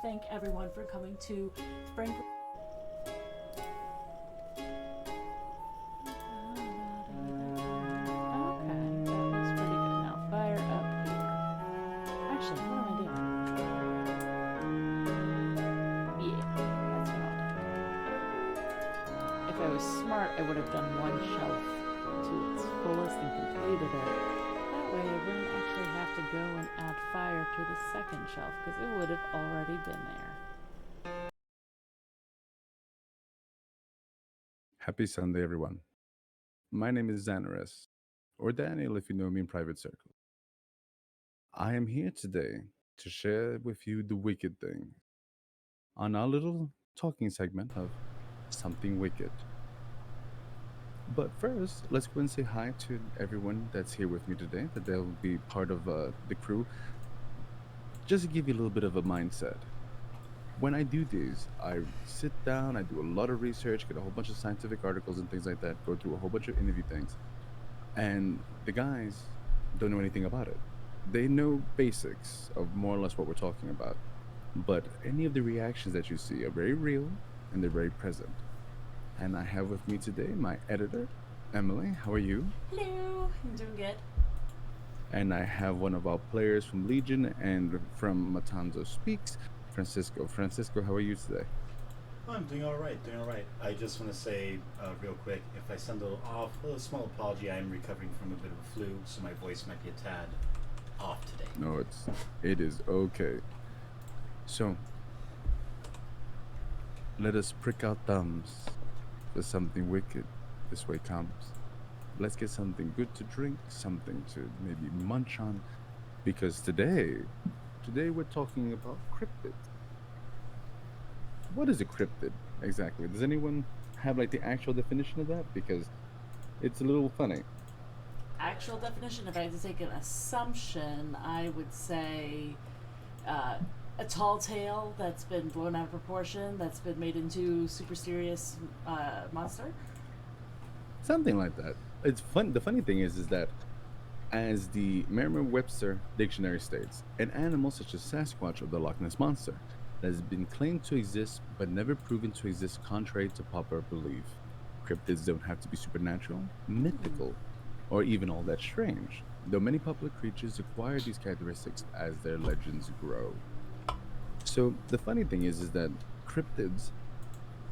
thank everyone for coming to Franklin. I would have done one shelf to its fullest and completed it. That way I wouldn't actually have to go and add fire to the second shelf because it would have already been there. Happy Sunday, everyone. My name is Xanaris, or Daniel if you know me in private circle. I am here today to share with you the wicked thing on our little talking segment of Something Wicked. But first, let's go and say hi to everyone that's here with me today, that they'll be part of the crew. Just to give you a little bit of a mindset. When I do these, I sit down, I do a lot of research, get a whole bunch of scientific articles and things like that, go through a whole bunch of interview things. And the guys don't know anything about it. They know basics of more or less what we're talking about. But any of the reactions that you see are very real and they're very present. And I have with me today my editor, Emily. How are you? Hello, I'm doing good. And I have one of our players from Legion and from Matanzo Speaks, Francisco. Francisco, how are you today? I'm doing all right, I just want to say real quick, if I sound a little off, a small apology. I'm recovering from a bit of a flu, so my voice might be a tad off today. No, it is okay. So, let us prick our thumbs for something wicked this way comes. Let's get something good to drink, something to maybe munch on, because today we're talking about cryptids. What is a cryptid exactly? Does anyone have like the actual definition of that? Because it's a little funny. Actual definition, if I had to take an assumption, I would say a tall tale that's been blown out of proportion, that's been made into super serious monster. Something like that. It's fun. The funny thing is that, as the Merriam-Webster dictionary states, an animal such as Sasquatch or the Loch Ness monster that has been claimed to exist but never proven to exist, contrary to popular belief. Cryptids don't have to be supernatural, mythical, or even all that strange, though many popular creatures acquire these characteristics as their legends grow. So the funny thing is that cryptids,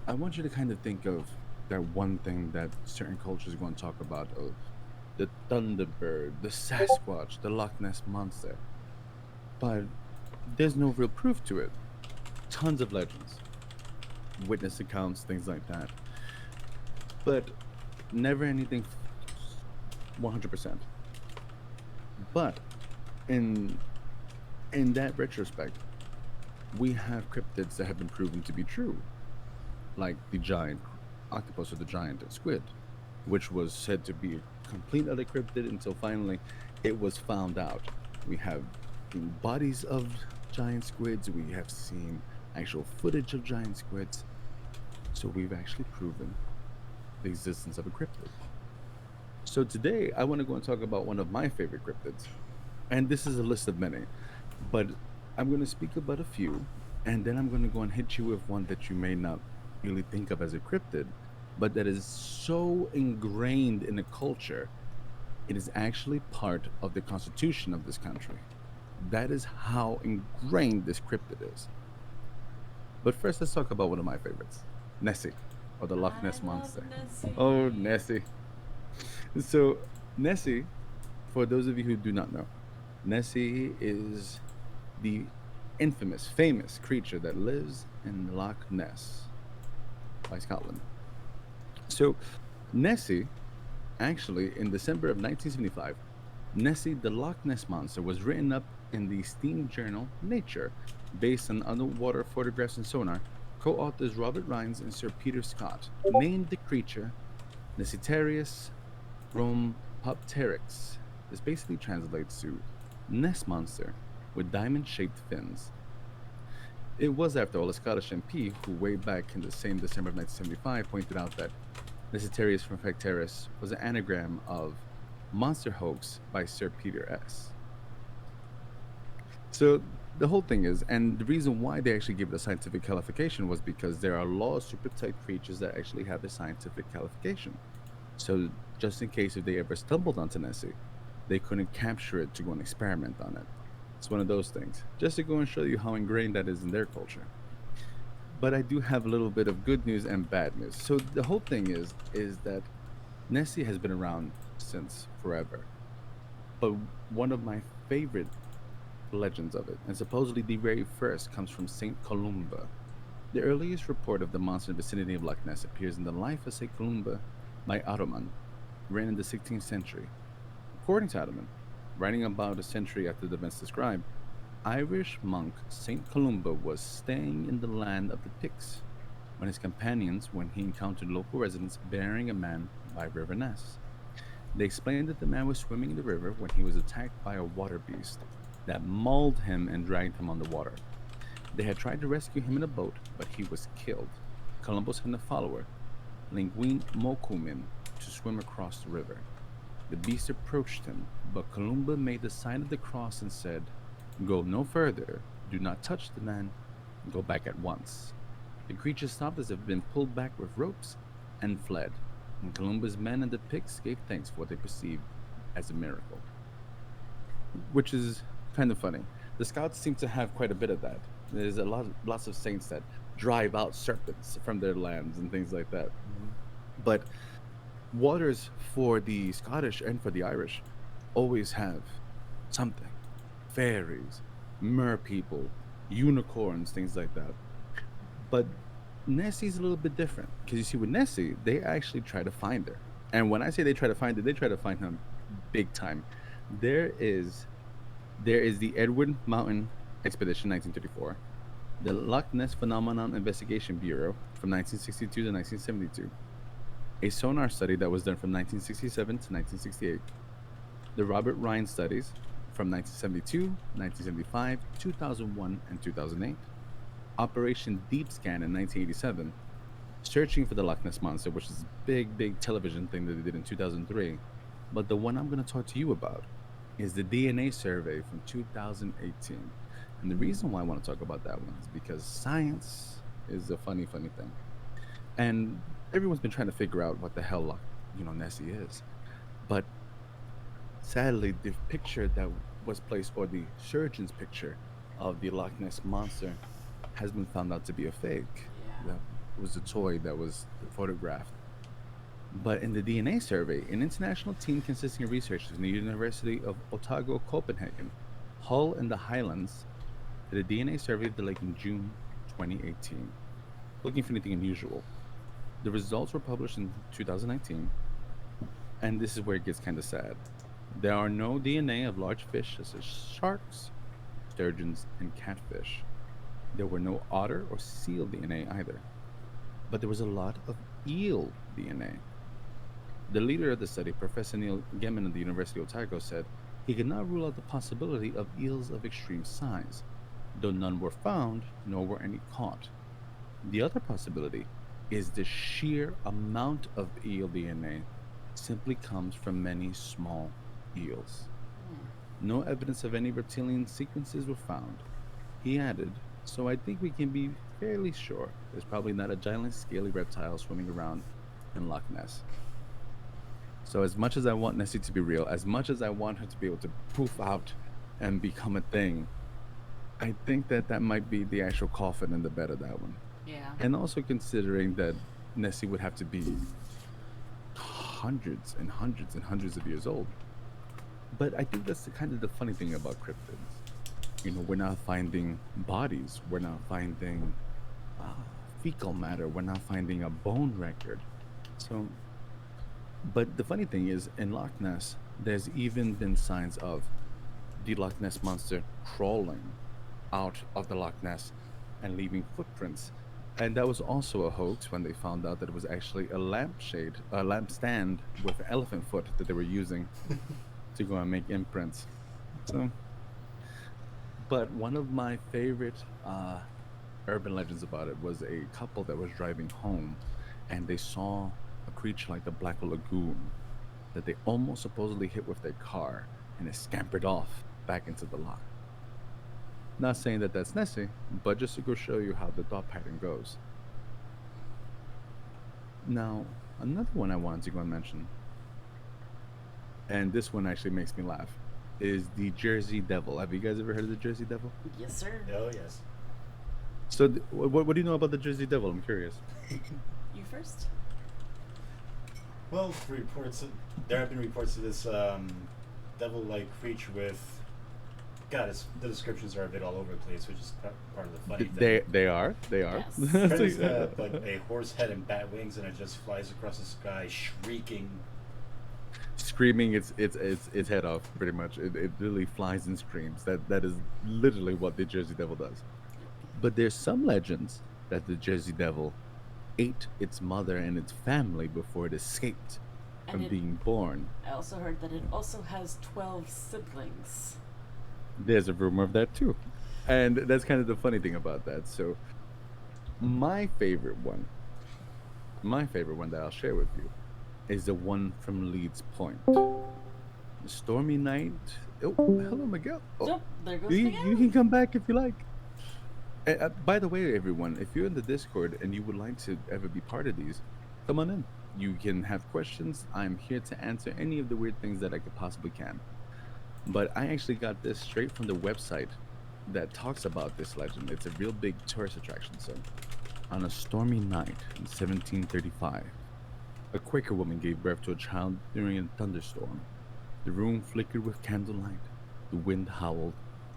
I want you to kind of think of that one thing that certain cultures want to talk about, of the Thunderbird, the Sasquatch, the Loch Ness monster. But there's no real proof to it. Tons of legends, witness accounts, things like that. But never anything 100%. But in that retrospect, we have cryptids that have been proven to be true, like the giant octopus or the giant squid, which was said to be a complete other cryptid until finally it was found out. We have bodies of giant squids, we have seen actual footage of giant squids, so we've actually proven the existence of a cryptid. So today I want to go and talk about one of my favorite cryptids, and this is a list of many, but I'm going to speak about a few, and then I'm going to go and hit you with one that you may not really think of as a cryptid, but that is so ingrained in the culture, it is actually part of the constitution of this country. That is how ingrained this cryptid is. But first, let's talk about one of my favorites, Nessie, or the Loch Ness monster. Nessie. Oh, Nessie. So, Nessie, for those of you who do not know, Nessie is the infamous, famous creature that lives in Loch Ness by Scotland. So, Nessie, actually, in December of 1975, Nessie the Loch Ness monster was written up in the steam journal Nature, based on underwater photographs and sonar. Co-authors Robert Rines and Sir Peter Scott named the creature Nessitarius rhompopteryx. This basically translates to Ness monster with diamond-shaped fins. It was, after all, a Scottish MP who, way back in the same December of 1975, pointed out that Nessitarius rhompopteryx was an anagram of Monster Hoax by Sir Peter S. So The whole thing is, and the reason why they actually gave it a scientific qualification was because there are laws to protect creatures that actually have a scientific qualification. So just in case if they ever stumbled onto Nessie, they couldn't capture it to go and experiment on it. It's one of those things. Just to go and show you how ingrained that is in their culture. But I do have a little bit of good news and bad news. So the whole thing is that Nessie has been around since forever. But one of my favorite legends of it, and supposedly the very first, comes from Saint Columba. The earliest report of the monster in the vicinity of Loch Ness appears in the Life of Saint Columba by Ottoman, written in the 16th century. According to Ottoman, writing about a century after the events described, Irish monk Saint Columba was staying in the land of the Picts when his companions when he encountered local residents burying a man by River Ness. They explained that the man was swimming in the river when he was attacked by a water beast that mauled him and dragged him on the water. They had tried to rescue him in a boat, but he was killed. Columbus sent a follower, Linguine Mokumin, to swim across the river. The beast approached him, but Columba made the sign of the cross and said, "Go no further, do not touch the man, go back at once." The creature stopped as if it had been pulled back with ropes and fled, and Columba's men and the Picts gave thanks for what they perceived as a miracle. Which is kind of funny. The scouts seem to have quite a bit of that. There's lots of saints that drive out serpents from their lands and things like that. But waters for the Scottish and for the Irish always have something. Fairies, mer people, unicorns, things like that. But Nessie's a little bit different. Because you see, with Nessie, they actually try to find her. And when I say they try to find her, they try to find her big time. There is the Edward Mountain Expedition 1934, the Loch Ness Phenomenon Investigation Bureau from 1962 to 1972, a sonar study that was done from 1967 to 1968, the Robert Ryan studies from 1972, 1975, 2001, and 2008, Operation Deep Scan in 1987, searching for the Loch Ness Monster, which is a big television thing that they did in 2003. But the one I'm going to talk to you about is the DNA survey from 2018. And the reason why I want to talk about that one is because science is a funny thing. And everyone's been trying to figure out what the hell, Nessie is. But sadly, the picture that was placed, or the surgeon's picture of the Loch Ness Monster, has been found out to be a fake. Yeah. That was a toy that was photographed. But in the DNA survey, an international team consisting of researchers from the University of Otago, Copenhagen, Hull, and the Highlands did a DNA survey of the lake in June 2018, looking for anything unusual. The results were published in 2019, and this is where it gets kind of sad. There are no DNA of large fish such as sharks, sturgeons, and catfish. There were no otter or seal DNA either, but there was a lot of eel DNA. The leader of the study, Professor Neil Gaiman of the University of Otago, said he could not rule out the possibility of eels of extreme size, though none were found, nor were any caught. The other possibility is the sheer amount of eel DNA simply comes from many small eels. No evidence of any reptilian sequences were found. He added, "So I think we can be fairly sure there's probably not a giant scaly reptile swimming around in Loch Ness." So as much as I want Nessie to be real, as much as I want her to be able to poof out and become a thing, I think that might be the actual coffin in the bed of that one. Yeah. And also considering that Nessie would have to be hundreds and hundreds and hundreds of years old. But I think that's kind of the funny thing about cryptids. We're not finding bodies. We're not finding fecal matter. We're not finding a bone record. So, but the funny thing is, in Loch Ness, there's even been signs of the Loch Ness Monster crawling out of the Loch Ness and leaving footprints. And that was also a hoax when they found out that it was actually a lampstand with an elephant foot that they were using to go and make imprints. So, but one of my favorite urban legends about it was a couple that was driving home, and they saw a creature like the Black Lagoon that they almost supposedly hit with their car, and it scampered off back into the loch. Not saying that that's necessary, but just to go show you how the thought pattern goes. Now, another one I wanted to go and mention, and this one actually makes me laugh, is the Jersey Devil. Have you guys ever heard of the Jersey Devil? Yes, sir. Oh yes. So, what do you know about the Jersey Devil? I'm curious. You first. Well, there have been reports of this devil-like creature with. God, the descriptions are a bit all over the place, which is part of the funny thing. They are. Yes. It's like a horse head and bat wings, and it just flies across the sky, shrieking. Screaming its head off, pretty much. It literally flies and screams. That is literally what the Jersey Devil does. But there's some legends that the Jersey Devil ate its mother and its family before it escaped And from being born. I also heard that it also has 12 siblings. There's a rumor of that too. And that's kind of the funny thing about that. So my favorite one that I'll share with you is the one from Leeds Point. Stormy night. Oh, hello, Miguel. Oh, Oh, there goes you Miguel. can come back if you like. By the way, everyone, if you're in the Discord and you would like to ever be part of these, come on in. You can have questions. I'm here to answer any of the weird things that I could possibly can. But I actually got this straight from the website that talks about this legend. It's a real big tourist attraction. So, on a stormy night in 1735, a Quaker woman gave birth to a child during a thunderstorm. The room flickered with candlelight. The wind howled.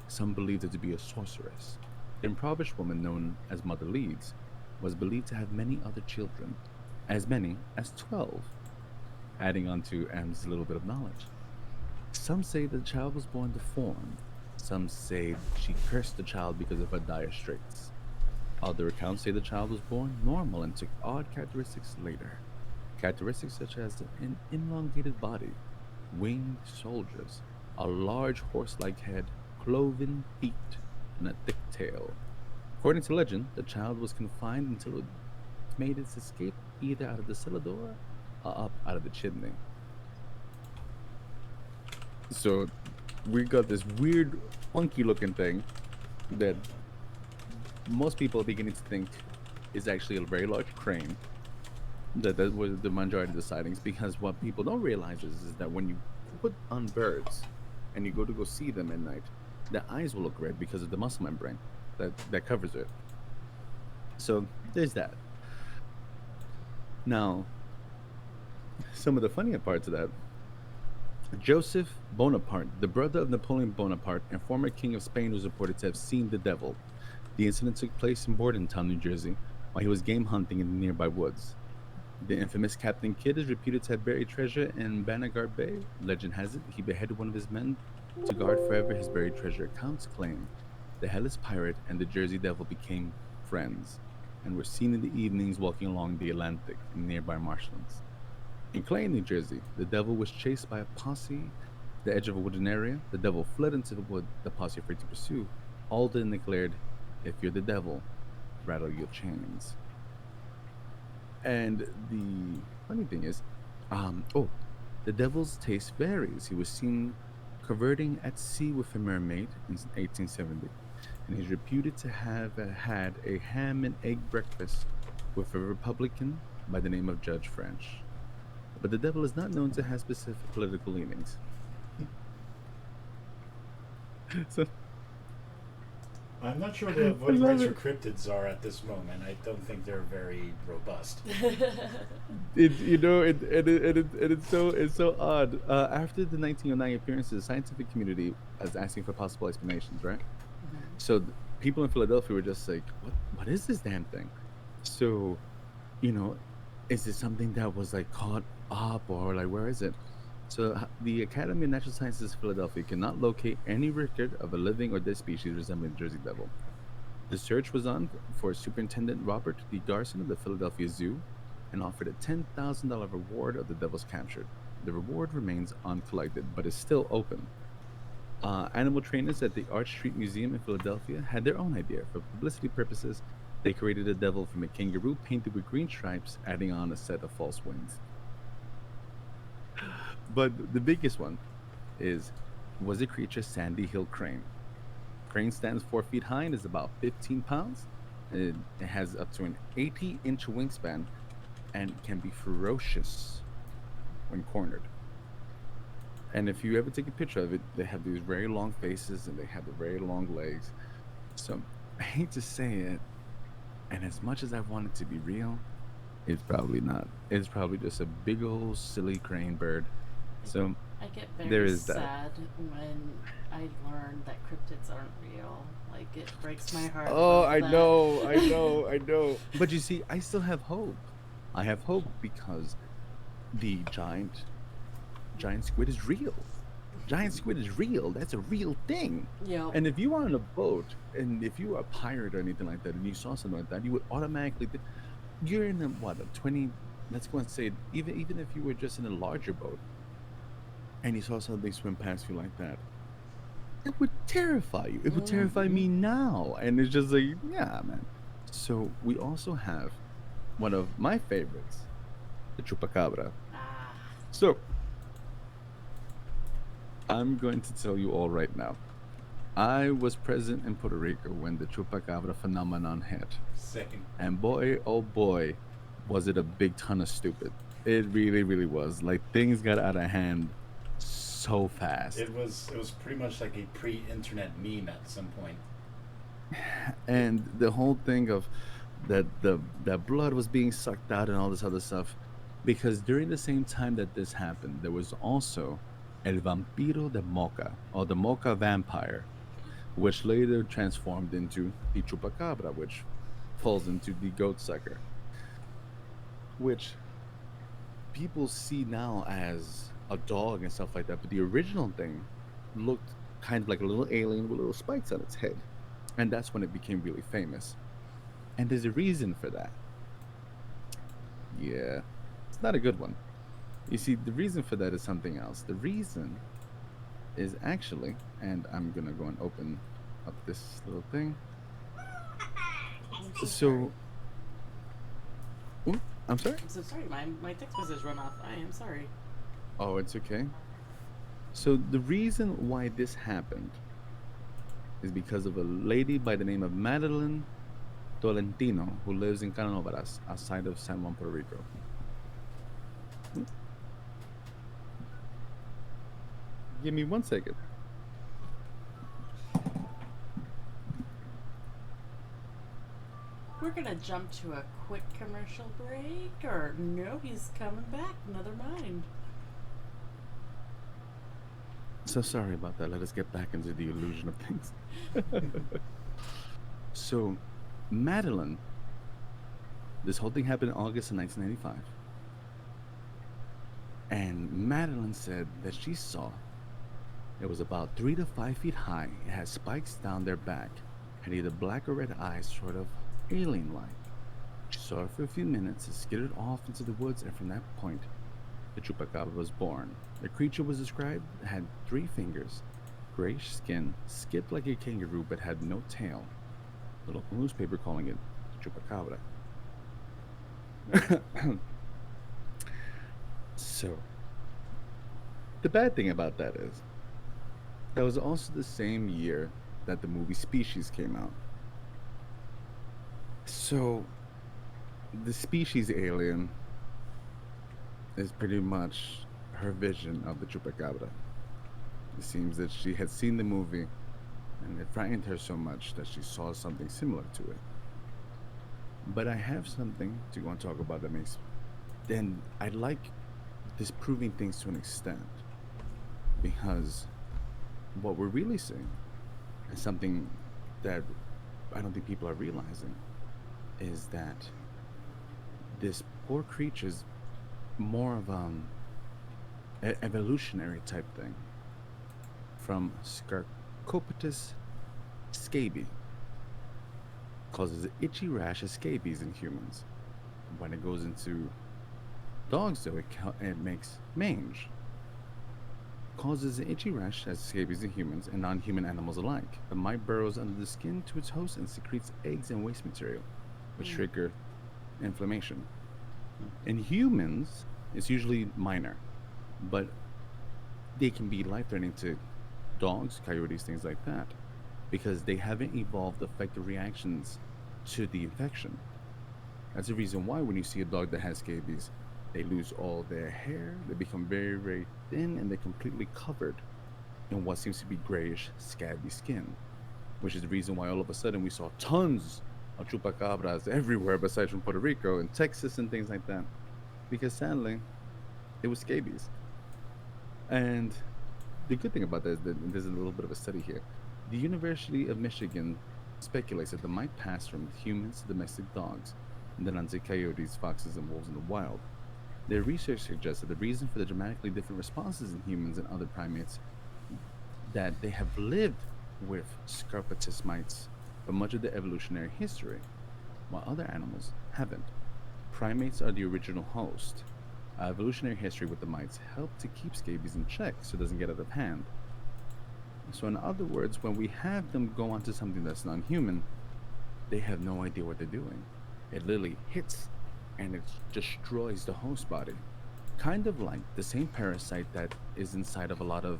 Some believed it to be a sorceress. The impoverished woman, known as Mother Leeds, was believed to have many other children, as many as 12. Adding on to M's little bit of knowledge. Some say the child was born deformed. Some say she cursed the child because of her dire straits. Other accounts say the child was born normal and took odd characteristics later. Characteristics such as an elongated body, winged shoulders, a large horse-like head, cloven feet, and a thick tail. According to legend, the child was confined until it made its escape either out of the cellar door or up out of the chimney. So we got this weird, funky looking thing that most people are beginning to think is actually a very large crane. That was the majority of the sightings, because what people don't realize is that when you put on birds and you go see them at night, their eyes will look red because of the muscle membrane that covers it. So there's that. Now, some of the funnier parts of that. Joseph Bonaparte, the brother of Napoleon Bonaparte and former king of Spain, was reported to have seen the devil. The incident took place in Bordentown, New Jersey, while he was game hunting in the nearby woods. The infamous Captain Kidd is reputed to have buried treasure in Banagher Bay. Legend has it he beheaded one of his men to guard forever his buried treasure. Accounts claim the Hellas pirate and the Jersey Devil became friends and were seen in the evenings walking along the Atlantic in nearby marshlands. In Clay, New Jersey, the devil was chased by a posse at the edge of a wooded area. The devil fled into the wood, the posse afraid to pursue. Alden declared, "If you're the devil, rattle your chains." And the funny thing is, the devil's taste varies. He was seen converting at sea with a mermaid in 1870, and he's reputed to have had a ham and egg breakfast with a Republican by the name of Judge French. But the devil is not known to have specific political leanings. So, I'm not sure what rights for cryptids are at this moment. I don't think they're very robust. it's so odd. After the 1909 appearances, the scientific community was asking for possible explanations, right? Mhm. So people in Philadelphia were just like, what is this damn thing? So, is it something that was like caught up, or like where is it? So the Academy of Natural Sciences Philadelphia cannot locate any record of a living or dead species resembling the Jersey Devil. The search was on for Superintendent Robert D. Garson of the Philadelphia Zoo and offered a $10,000 reward of the devils captured. The reward remains uncollected, but is still open. Animal trainers at the Arch Street Museum in Philadelphia had their own idea. For publicity purposes, they created a devil from a kangaroo painted with green stripes, adding on a set of false wings. But the biggest one was the creature Sandy Hill crane. crane stands 4 feet high and is about 15 pounds. It has up to an 80-inch wingspan and can be ferocious when cornered. And if you ever take a picture of it, they have these very long faces and they have the very long legs. So I hate to say it, and as much as I want it to be real, it's probably not. It's probably just a big old silly crane bird. So I get there very is that. sad when I learn that cryptids aren't real. Like, it breaks my heart. Oh, Love I that. know, I know, I know. But you see, I still have hope. I have hope because the giant squid is real. Giant squid is real. That's a real thing. Yep. And if you are on a boat and if you are a pirate or anything like that and you saw something like that, you would automatically you're in a what, a 20, let's go and say even if you were just in a larger boat and you saw something swim past you like that, it would terrify you. It would terrify me now. And it's just like, yeah, man. So we also have one of my favorites, the chupacabra. Ah, So I'm going to tell you all right now. I was present in Puerto Rico when the chupacabra phenomenon hit. Second. And boy, oh boy, was it a big ton of stupid. It really, really was. Like, things got out of hand so fast. It was pretty much like a pre-internet meme at some point. And the whole thing of that blood was being sucked out and all this other stuff. Because during the same time that this happened, there was also El Vampiro de Mocha, or the Mocha vampire, which later transformed into the Chupacabra, which falls into the goat sucker, which people see now as a dog and stuff like that. But the original thing looked kind of like a little alien with little spikes on its head. And that's when it became really famous. And there's a reason for that. Yeah, it's not a good one. You see, the reason for that is something else. The reason is actually, and I'm gonna go and open up this little thing. So, ooh, I'm sorry? I'm so sorry. My text message run off. I am sorry. Oh, it's okay. So the reason why this happened is because of a lady by the name of Madeline Tolentino who lives in Canóvaras, outside of San Juan, Puerto Rico. Give me 1 second. We're gonna jump to a quick commercial break, or no, he's coming back. Another mind. So sorry about that. Let us get back into the illusion of things. So, Madeline, this whole thing happened in August of 1995. And Madeline said that she saw it was about 3 to 5 feet high. It had spikes down their back, had either black or red eyes, sort of alien-like. She saw it for a few minutes, it skidded off into the woods, and from that point, the chupacabra was born. The creature was described had 3 fingers, grayish skin, skipped like a kangaroo but had no tail. The local newspaper calling it the chupacabra. So, the bad thing about that is, that was also the same year that the movie Species came out. So, the species alien is pretty much her vision of the chupacabra. It seems that she had seen the movie and it frightened her so much that she saw something similar to it. But I have something to go and talk about that makes, then I like disproving things to an extent, because what we're really seeing is something that I don't think people are realizing, is that this poor creature's more of evolutionary type thing from Scarcopetus scabies. Causes itchy rash of scabies in humans. When it goes into dogs, though, it makes mange. Causes an itchy rash as scabies in humans and non-human animals alike. The mite burrows under the skin to its host and secretes eggs and waste material, which trigger inflammation. In humans, it's usually minor, but they can be life-threatening to dogs, coyotes, things like that, because they haven't evolved effective reactions to the infection. That's the reason why when you see a dog that has scabies, they lose all their hair, they become very, very thin, and they're completely covered in what seems to be grayish, scabby skin, which is the reason why all of a sudden we saw tons of chupacabras everywhere besides from Puerto Rico and Texas and things like that. Because sadly, it was scabies. And the good thing about that is that there's a little bit of a study here. The University of Michigan speculates that they might pass from humans to domestic dogs and then onto coyotes, foxes, and wolves in the wild. Their research suggests that the reason for the dramatically different responses in humans and other primates that they have lived with scarpatus mites for much of their evolutionary history, while other animals haven't. Primates are the original host. Evolutionary history with the mites helped to keep scabies in check so it doesn't get out of hand. So, in other words, when we have them go onto something that's non human, they have no idea what they're doing. It literally hits and it destroys the host body. Kind of like the same parasite that is inside of a lot of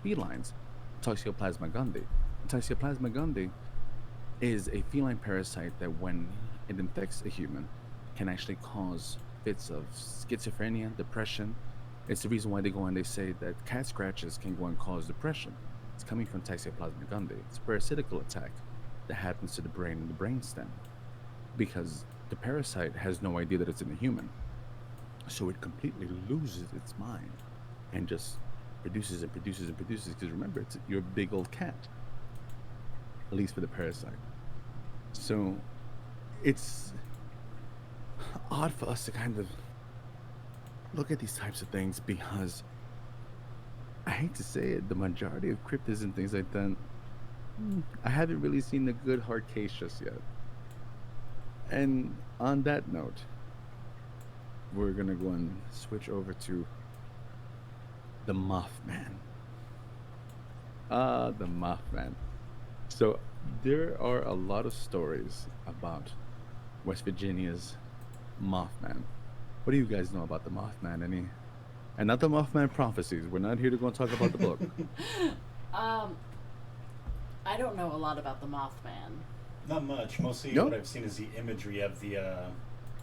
felines, Toxoplasma gondii. Toxoplasma gondii is a feline parasite that, when it infects a human, can actually cause fits of schizophrenia, depression. It's the reason why they go and they say that cat scratches can go and cause depression. It's coming from Toxoplasma gondii. It's a parasitical attack that happens to the brain and the brainstem because the parasite has no idea that it's in a human. So it completely loses its mind and just produces and produces and produces. Because remember, it's your big old cat, at least for the parasite. So it's odd for us to kind of look at these types of things because I hate to say it, the majority of cryptids and things like that, I haven't really seen the good hard case just yet. And on that note, we're gonna go and switch over to the Mothman. The Mothman. So there are a lot of stories about West Virginia's Mothman. What do you guys know about the Mothman? Any? And not the Mothman prophecies. We're not here to go and talk about the book. I don't know a lot about the Mothman. Not much. Mostly No? what I've seen is the imagery of the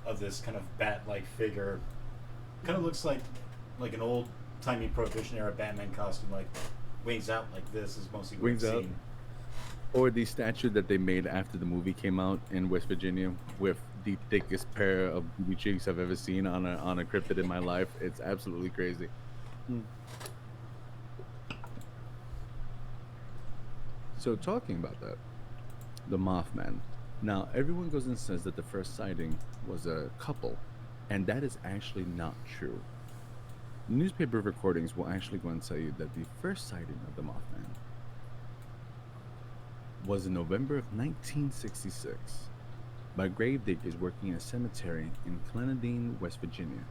of this kind of bat-like figure. Kind of looks like an old-timey Prohibition era Batman costume, like wings out like this is mostly what Wings I've out. seen. Or the statue that they made after the movie came out in West Virginia with the thickest pair of booby cheeks I've ever seen on a cryptid in my life. It's absolutely crazy. So talking about that, the Mothman. Now everyone goes and says that the first sighting was a couple, and that is actually not true. Newspaper recordings will actually go and tell you that the first sighting of the Mothman was in November of 1966 by grave diggers working in a cemetery in Grenadine, West Virginia,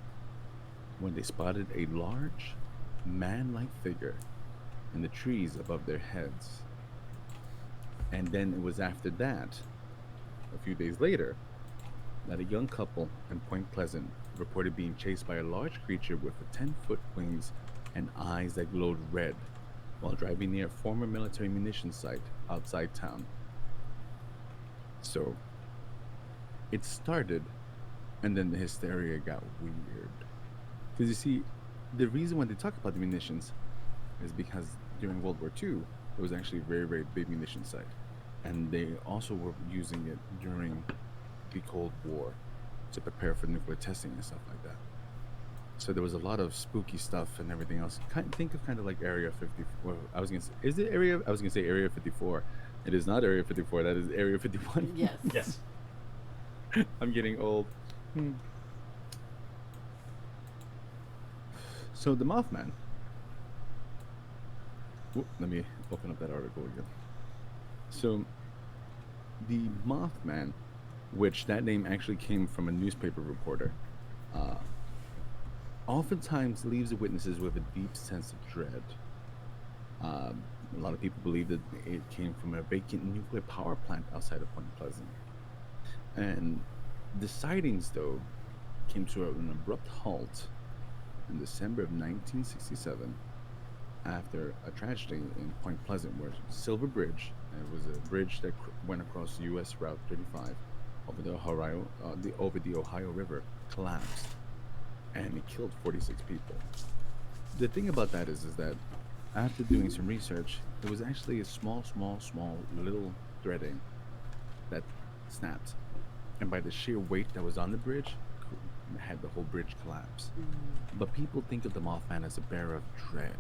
when they spotted a large, man-like figure in the trees above their heads. And then it was after that, a few days later, that a young couple in Point Pleasant reported being chased by a large creature with 10-foot wings and eyes that glowed red while driving near a former military munitions site outside town. So it started, and then the hysteria got weird. Because you see, the reason why they talk about the munitions is because during World War II, it was actually a very, very big munition site. And they also were using it during the Cold War to prepare for nuclear testing and stuff like that. So there was a lot of spooky stuff and everything else. Think of kind of like Area 54. I was gonna say, is it Area? I was gonna say Area 54. It is not Area 54. That is Area 51. Yes. Yes. I'm getting old. So the Mothman. Let me open up that article again. So the Mothman, which that name actually came from a newspaper reporter, oftentimes leaves the witnesses with a deep sense of dread. A lot of people believe that it came from a vacant nuclear power plant outside of Point Pleasant. And the sightings, though, came to an abrupt halt in December of 1967 after a tragedy in Point Pleasant where Silver Bridge It was a bridge that went across U.S. Route 35 over the Ohio River, collapsed, and it killed 46 people. The thing about that is that after doing some research, it was actually a small little threading that snapped, and by the sheer weight that was on the bridge, had the whole bridge collapse. But people think of the Mothman as a bearer of dread,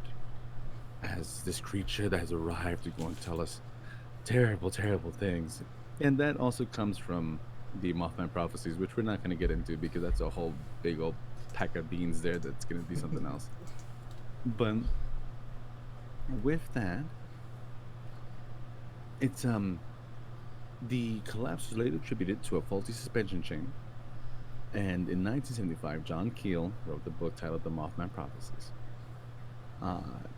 as this creature that has arrived to go and tell us terrible, terrible things. And that also comes from the Mothman prophecies, which we're not going to get into because that's a whole big old pack of beans there that's going to be something else. But with that, it's the collapse was later attributed to a faulty suspension chain. And in 1975, John Keel wrote the book titled The Mothman Prophecies.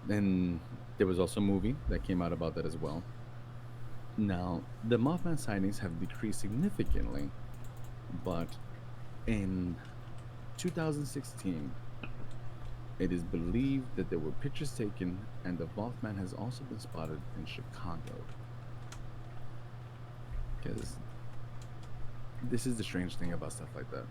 And there was also a movie that came out about that as well. Now, the Mothman sightings have decreased significantly, but in 2016, it is believed that there were pictures taken, and the Mothman has also been spotted in Chicago. Because this is the strange thing about stuff like that.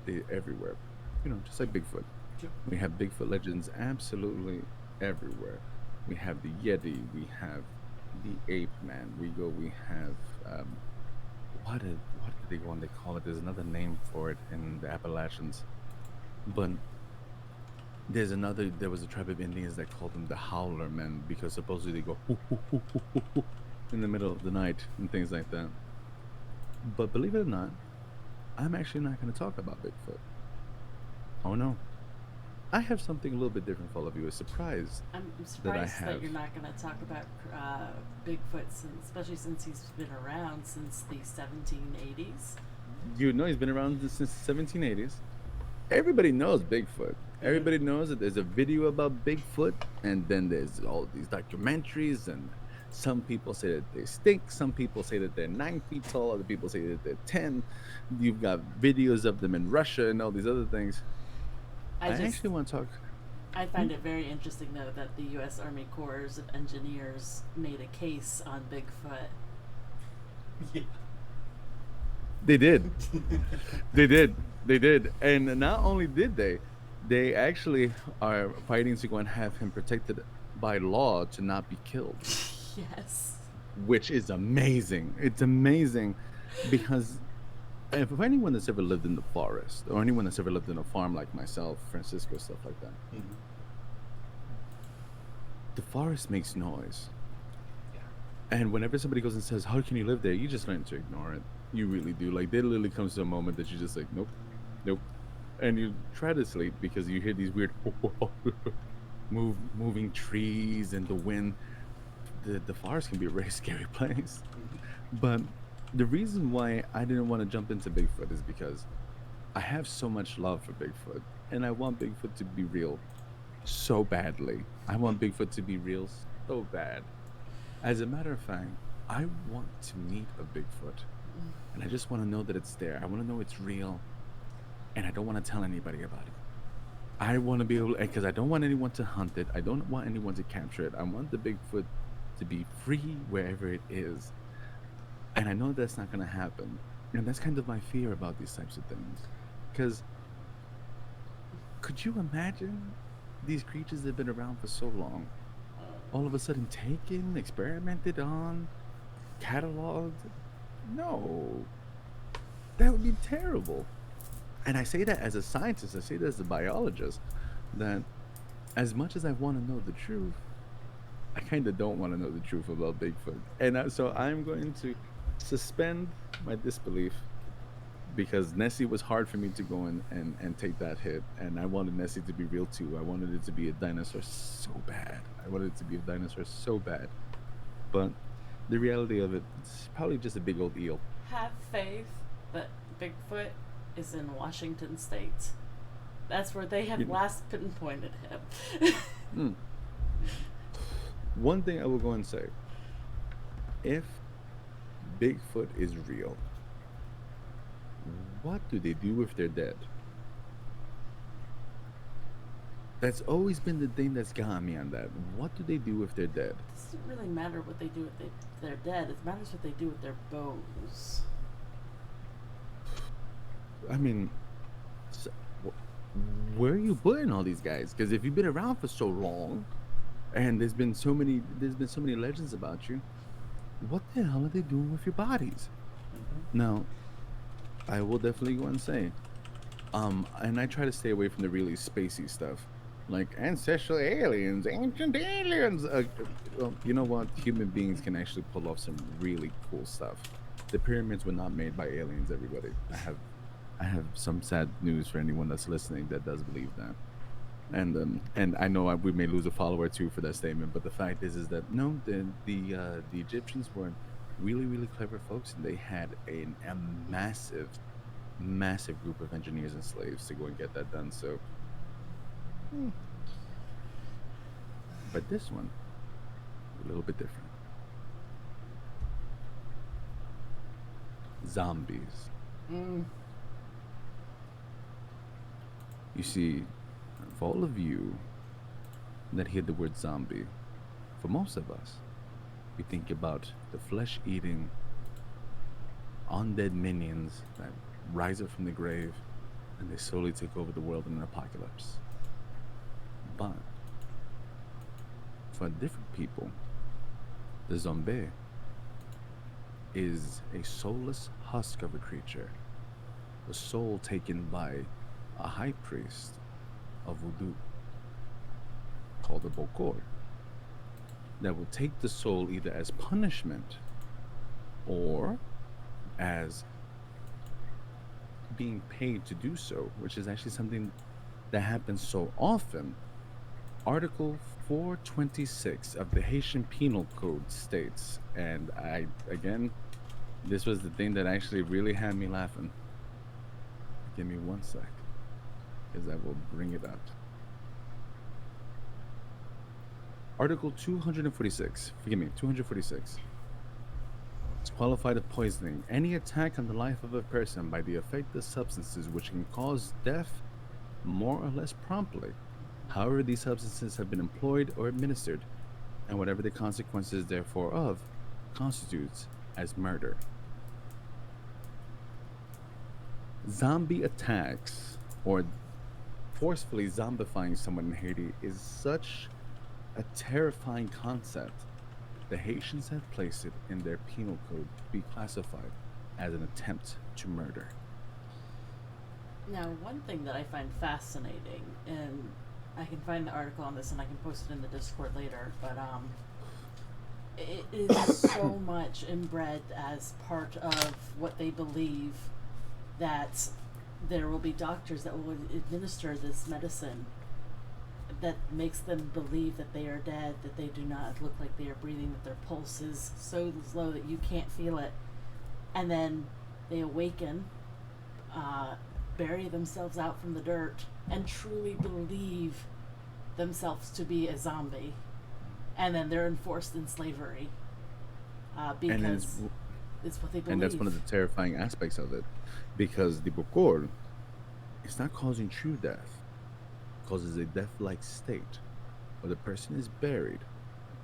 They're everywhere. You know, just like Bigfoot. Yep. We have Bigfoot legends absolutely everywhere. We have the Yeti, we have the Ape Man, we have what did they want to call it? There's another name for it in the Appalachians. But there was a tribe of Indians that called them the Howler Men because supposedly they go "Hoo, hoo, hoo, hoo, hoo, hoo," in the middle of the night and things like that. But believe it or not, I'm actually not going to talk about Bigfoot. Oh no. I have something a little bit different for all of you. A surprise. I'm that I surprised that have. you're not going to talk about Bigfoot, especially since he's been around since the 1780s. You know he's been around since the 1780s. Everybody knows Bigfoot. Everybody knows that there's a video about Bigfoot, and then there's all these documentaries, and some people say that they stink, some people say that they're 9 feet tall, other people say that they're 10. You've got videos of them in Russia and all these other things. I actually want to talk. I find it very interesting, though, that the U.S. Army Corps of Engineers made a case on Bigfoot. Yeah. They did. They did. And not only did they actually are fighting to go and have him protected by law to not be killed, Yes. which is amazing. It's amazing because if anyone that's ever lived in the forest or anyone that's ever lived in a farm like myself, Francisco, stuff like that, Mhm. the forest makes noise. Yeah. And whenever somebody goes and says, "How can you live there?" you just learn to ignore it. You really do. Like, there literally comes to a moment that you just like, nope, nope. And you try to sleep because you hear these weird moving trees and the wind. The forest can be a very scary place. But the reason why I didn't want to jump into Bigfoot is because I have so much love for Bigfoot, and I want Bigfoot to be real so badly. I want Bigfoot to be real so bad. As a matter of fact, I want to meet a Bigfoot, and I just want to know that it's there. I want to know it's real, and I don't want to tell anybody about it. I want to be able, because I don't want anyone to hunt it. I don't want anyone to capture it. I want the Bigfoot to be free wherever it is. And I know that's not going to happen. And that's kind of my fear about these types of things. Because could you imagine these creatures that have been around for so long, all of a sudden taken, experimented on, cataloged? No. That would be terrible. And I say that as a scientist, I say that as a biologist, that as much as I want to know the truth, I kind of don't want to know the truth about Bigfoot. And so I'm going to suspend my disbelief because Nessie was hard for me to go and take that hit. And I wanted Nessie to be real too. I wanted it to be a dinosaur so bad. I wanted it to be a dinosaur so bad. But the reality of it, it's probably just a big old eel. Have faith that Bigfoot is in Washington State. That's where they have last pinpointed him. Mm. One thing I will go and say, if Bigfoot is real, what do they do if they're dead? That's always been the thing that's got me on that. What do they do if they're dead? It doesn't really matter what they do if they're dead. It matters what they do with their bones. I mean, so, where are you putting all these guys? Because if you've been around for so long, and there's been so many legends about you, what the hell are they doing with your bodies? Now, I will definitely go and say, and I try to stay away from the really spacey stuff, like ancestral aliens, ancient aliens. Well, you know what? Human beings can actually pull off some really cool stuff. The pyramids were not made by aliens. Everybody, I have some sad news for anyone that's listening that does believe that. And I know we may lose a follower or two for that statement, but the fact is that no, the Egyptians were really really clever folks, and they had a massive group of engineers and slaves to go and get that done. So, hmm, but this one a little bit different. Zombies. Mm. You see, for all of you that hear the word zombie, for most of us, we think about the flesh-eating, undead minions that rise up from the grave and they slowly take over the world in an apocalypse. But for different people, the zombie is a soulless husk of a creature, a soul taken by a high priest of voodoo called the Bokor that will take the soul either as punishment or as being paid to do so, which is actually something that happens so often. Article 426 of the Haitian Penal Code states, and again, this was the thing that actually really had me laughing. Give me one sec, because I will bring it up. Article 246, forgive me, 246. It's qualified as poisoning. Any attack on the life of a person by the effect of substances which can cause death more or less promptly. However, these substances have been employed or administered, and whatever the consequences therefore of, constitutes as murder. Zombie attacks, or forcefully zombifying someone in Haiti, is such a terrifying concept. The Haitians have placed it in their penal code to be classified as an attempt to murder. Now, one thing that I find fascinating, and I can find the article on this and I can post it in the Discord later, but it is so much inbred as part of what they believe that there will be doctors that will administer this medicine that makes them believe that they are dead, that they do not look like they are breathing, that their pulse is so low that you can't feel it. And then they awaken, bury themselves out from the dirt, and truly believe themselves to be a zombie. And then they're enforced in slavery because it's what they believe. And that's one of the terrifying aspects of it, because the Bokor is not causing true death. Causes a death-like state where the person is buried.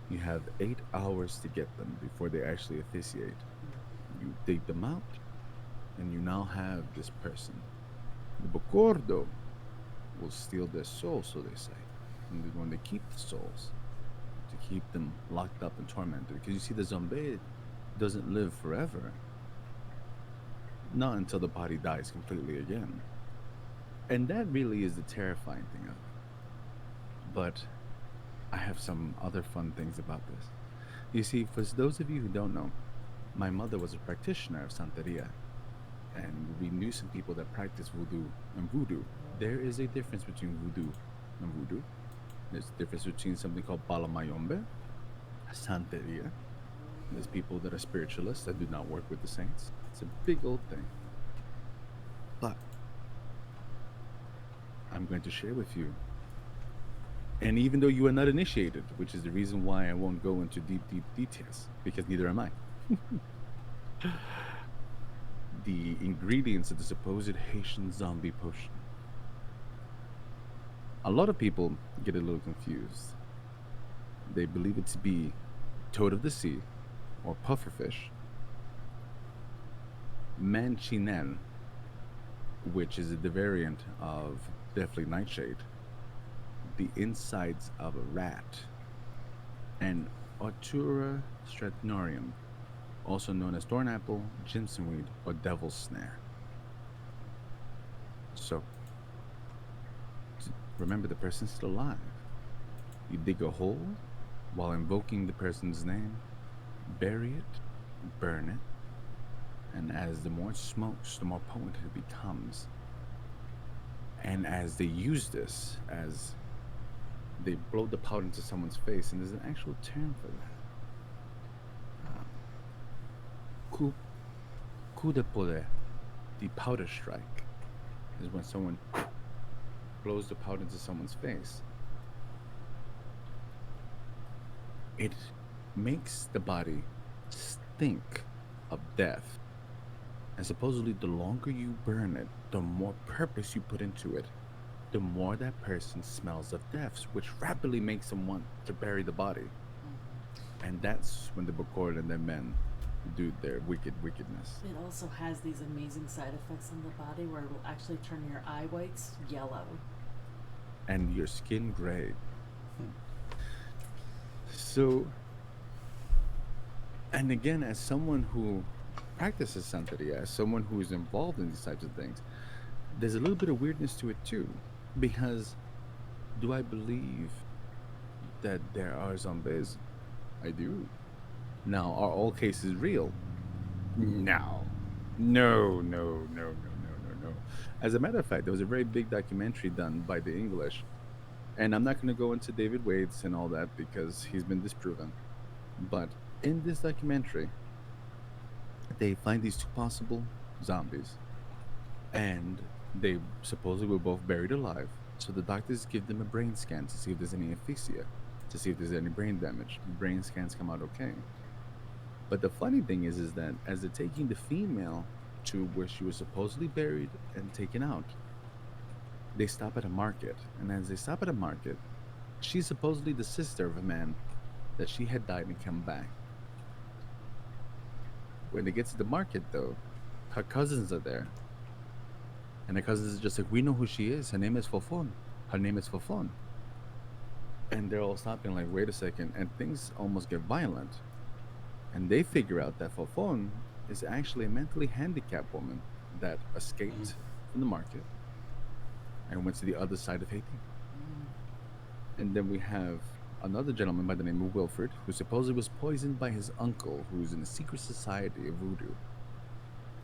You have 8 hours to get them before they actually officiate. You dig them out, and you now have this person. The Bocordo will steal their souls, so they say, and they're going to keep the souls to keep them locked up and tormented. Because you see, the zombie doesn't live forever, not until the body dies completely again. And that really is the terrifying thing of it. But I have some other fun things about this. You see, for those of you who don't know, my mother was a practitioner of Santeria, and we knew some people that practice voodoo and voodoo. There is a difference between voodoo and voodoo. There's a difference between something called Palamayombe, Santeria. There's people that are spiritualists that do not work with the saints. It's a big old thing. But I'm going to share with you, and even though you are not initiated, which is the reason why I won't go into deep details, because neither am I, the ingredients of the supposed Haitian zombie potion. A lot of people get a little confused. They believe it to be toad of the sea or pufferfish, manchinel, which is the variant of deathly nightshade, the insides of a rat, and Otura stratnorium, also known as thornapple, jimsonweed, or devil's snare. So, remember the person's still alive. You dig a hole while invoking the person's name, bury it, burn it, and as the more it smokes, the more potent it becomes. And as they use this, as they blow the powder into someone's face, and there's an actual term for that. Coup, coup de poder, the powder strike, is when someone blows the powder into someone's face. It makes the body stink of death. And supposedly, the longer you burn it, the more purpose you put into it, the more that person smells of death, which rapidly makes them want to bury the body. And that's when the Bokor and their men do their wickedness. It also has these amazing side effects in the body where it will actually turn your eye whites yellow. And your skin gray. So, and again, as someone who practices Santeria, as someone who is involved in these types of things, there's a little bit of weirdness to it too. Because do I believe that there are zombies? I do. Now, are all cases real? No. No, no, no, no, no, no, no. As a matter of fact, there was a very big documentary done by the English. And I'm not going to go into David Wade's and all that because he's been disproven. But in this documentary, they find these two possible zombies. And they supposedly were both buried alive. So the doctors give them a brain scan to see if there's any asphyxia, to see if there's any brain damage. Brain scans come out okay. But the funny thing is that as they're taking the female to where she was supposedly buried and taken out, they stop at a market. And as they stop at a market, she's supposedly the sister of a man that she had died and come back. When they get to the market, though, her cousins are there. And the cousins are just like, we know who she is. Her name is Fofon. Her name is Fofon. And they're all stopping like, wait a second. And things almost get violent. And they figure out that Fofon is actually a mentally handicapped woman that escaped from the market and went to the other side of Haiti. And then we have another gentleman by the name of Wilfred, who supposedly was poisoned by his uncle, who's in a secret society of voodoo.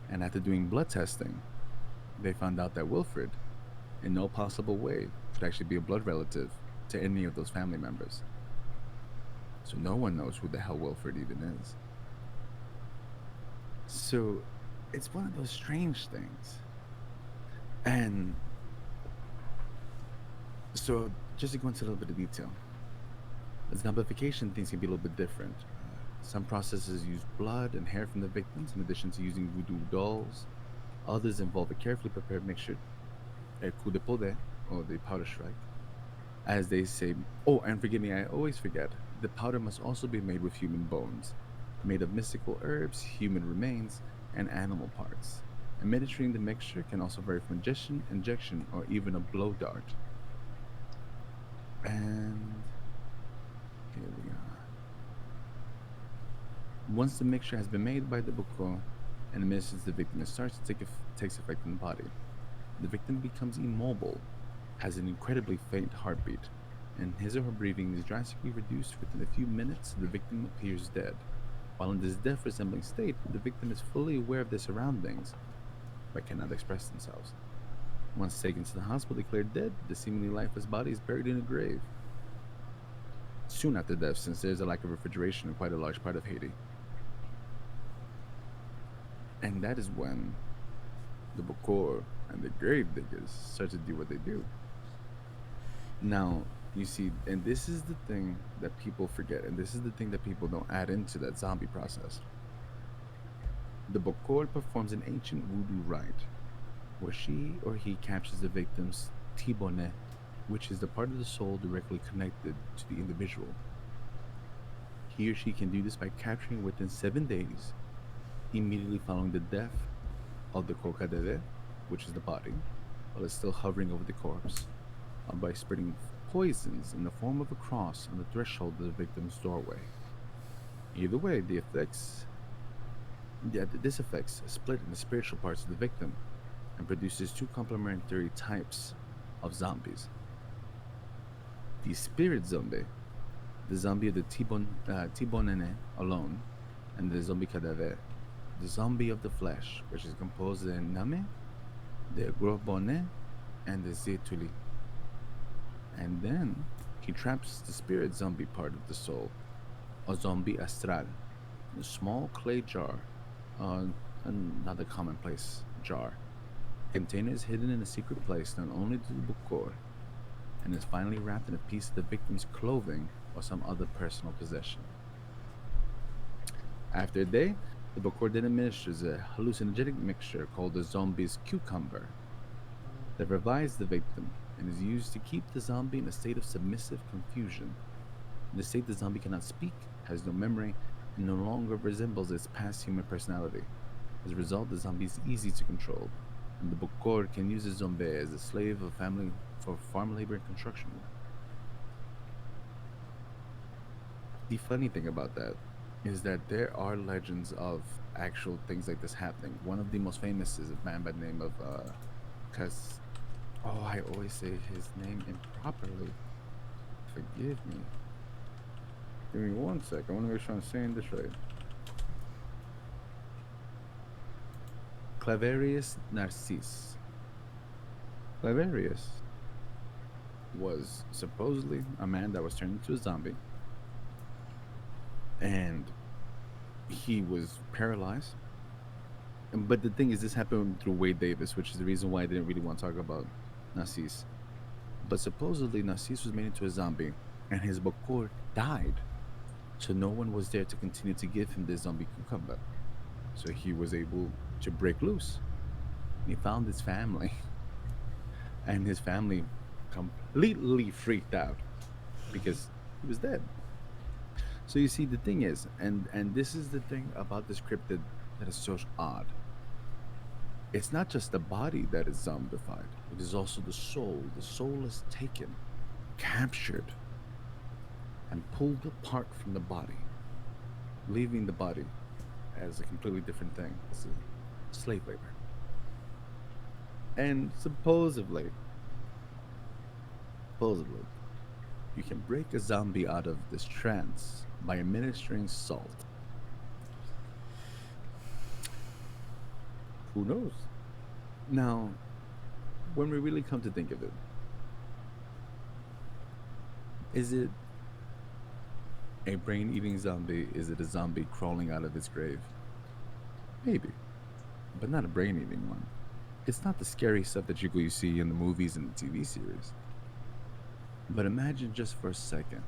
And after doing blood testing, they found out that Wilfred, in no possible way, could actually be a blood relative to any of those family members. So no one knows who the hell Wilfred even is. So it's one of those strange things. And so just to go into a little bit of detail, the zombification things can be a little bit different. Some processes use blood and hair from the victims in addition to using voodoo dolls. Others involve a carefully prepared mixture, a coup de poder, or the powder strike. As they say, oh, and forgive me, I always forget, the powder must also be made with human bones, made of mystical herbs, human remains, and animal parts. Administering the mixture can also vary from injection, or even a blow dart. And here we are. Once the mixture has been made by the Boko and administered to the victim, it starts to takes effect in the body. The victim becomes immobile, has an incredibly faint heartbeat, and his or her breathing is drastically reduced. Within a few minutes, the victim appears dead. While in this death-resembling state, the victim is fully aware of their surroundings, but cannot express themselves. Once taken to the hospital declared dead, the seemingly lifeless body is buried in a grave. Soon after death, since there is a lack of refrigeration in quite a large part of Haiti. And that is when the Bokor and the grave diggers start to do what they do. Now, you see, and this is the thing that people forget, and this is the thing that people don't add into that zombie process. The Bokor performs an ancient voodoo rite, where she or he captures the victim's tibone, which is the part of the soul directly connected to the individual. He or she can do this by capturing within 7 days, immediately following the death of the Kokadeve, which is the body, while it's still hovering over the corpse, by spreading poisons in the form of a cross on the threshold of the victim's doorway. Either way, this affects a split in the spiritual parts of the victim and produces two complementary types of zombies. The spirit zombie, the zombie of the Tibonene alone, and the zombie cadaver, the zombie of the flesh, which is composed of the Name, the Gros Bonnet, and the Zetuli. And then he traps the spirit zombie part of the soul, a zombie astral, in a small clay jar, another commonplace jar. Container is hidden in a secret place known only to the Bukor, and is finally wrapped in a piece of the victim's clothing or some other personal possession. After a day, the Bukor then administers a hallucinogenic mixture called the zombie's cucumber that revives the victim and is used to keep the zombie in a state of submissive confusion. In the state, the zombie cannot speak, has no memory, and no longer resembles its past human personality. As a result, the zombie is easy to control, and the Bukor can use the zombie as a slave of family for farm labor and construction work. The funny thing about that is that there are legends of actual things like this happening. One of the most famous is a man by the name of Cas. Oh, I always say his name improperly. Forgive me. Give me 1 sec. I want to make sure I'm saying this right. Claverius Narcisse. Claverius was supposedly a man that was turned into a zombie, and he was paralyzed. But the thing is, this happened through Wade Davis, which is the reason why I didn't really want to talk about Narcisse. But supposedly Narcisse was made into a zombie, and his Bokor died, so no one was there to continue to give him this zombie cucumber. So he was able to break loose. He found his family, and his family completely freaked out because he was dead. So you see, the thing is, and this is the thing about this cryptid that is so odd. It's not just the body that is zombified, it is also the soul. The soul is taken, captured, and pulled apart from the body, leaving the body as a completely different thing. It's a slave labor. And supposedly, you can break a zombie out of this trance by administering salt. Who knows? Now, when we really come to think of it, is it a brain-eating zombie? Is it a zombie crawling out of its grave? Maybe, but not a brain-eating one. It's not the scary stuff that you see in the movies and the TV series. But imagine just for a second,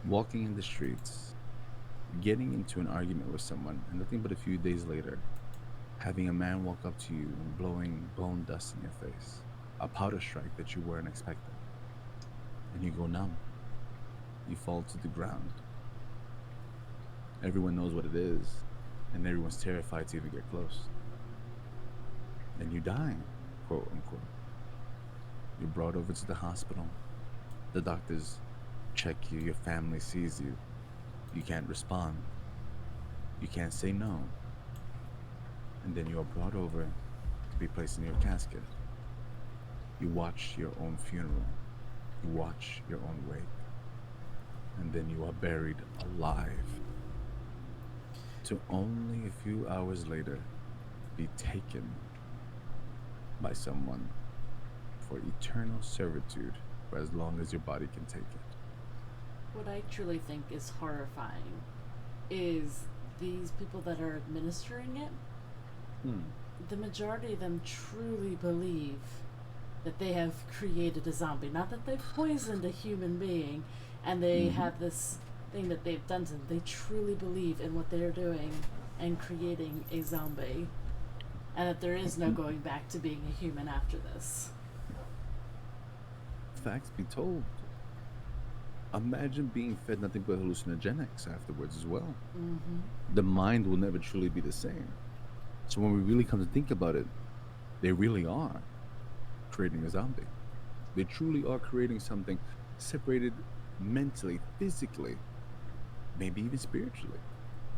walking in the streets, getting into an argument with someone, and nothing but a few days later, having a man walk up to you and blowing bone dust in your face, a powder strike that you weren't expecting, and you go numb. You fall to the ground. Everyone knows what it is, and everyone's terrified to even get close. Then you die, quote unquote. You're brought over to the hospital. The doctors check you, your family sees you. You can't respond. You can't say no. And then you are brought over to be placed in your casket. You watch your own funeral. You watch your own wake. And then you are buried alive. To only a few hours later be taken by someone for eternal servitude for as long as your body can take it. What I truly think is horrifying is these people that are administering it, the majority of them truly believe that they have created a zombie. Not that they've poisoned a human being and they have this thing that they've done to them. They truly believe in what they're doing and creating a zombie, and that there is no going back to being a human after this. facts be told, imagine being fed nothing but hallucinogenics afterwards as well. Mm-hmm. The mind will never truly be the same. So when we really come to think about it, they really are creating a zombie. They truly are creating something separated mentally, physically, maybe even spiritually